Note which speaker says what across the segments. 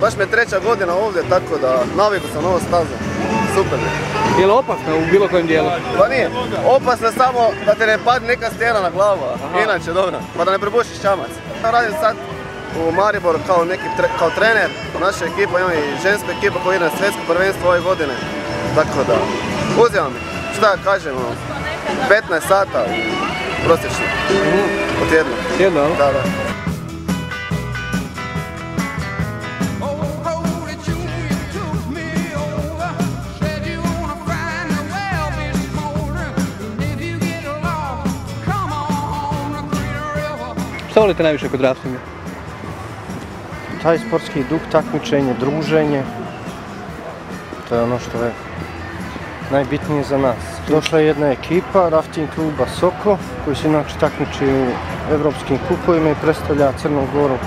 Speaker 1: baš mi je 3. godina ovdje, tako da naviku sam ovo stazu. Super mi.
Speaker 2: Je li opasna u bilo kojem dijelu?
Speaker 1: Pa nije, opasno je samo da te ne padne neka stijena na glavu, inače dobro, pa da ne prebušiš čamac. Radim sad u Mariboru kao trener, naša ekipa ima i žensku ekipu koja ide na svjetsko prvenstvo ove godine, tako da uzimam mi, šta da kažem, 15 sata prosječno, po tjednu.
Speaker 2: Tjedno, ali?
Speaker 1: Da, da.
Speaker 2: Šta volite najviše kod raftinga?
Speaker 3: Taj sportski duh, takmičenje, druženje, to je ono što je najbitnije za nas. Došla je jedna ekipa, rafting kluba Soko, koji se inače takmiči u evropskim kupovima i predstavlja Crnu Goru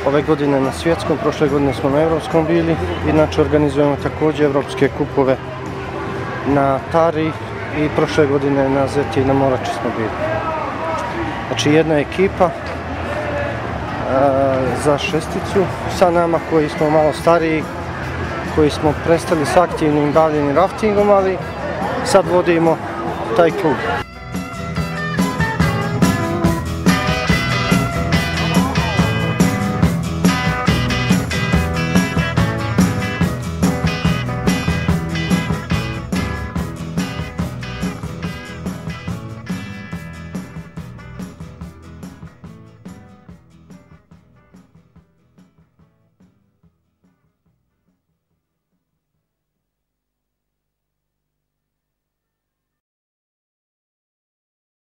Speaker 3: ove godine na svjetskom, prošle godine smo na evropskom bili. Inače organizujemo također evropske kupove na Tari i prošle godine na Zeti i na Morači smo bili. Znači jedna ekipa za šesticu sa nama koji smo malo stariji, koji smo prestali s aktivnim bavljenjem raftingom, ali sad vodimo taj klub.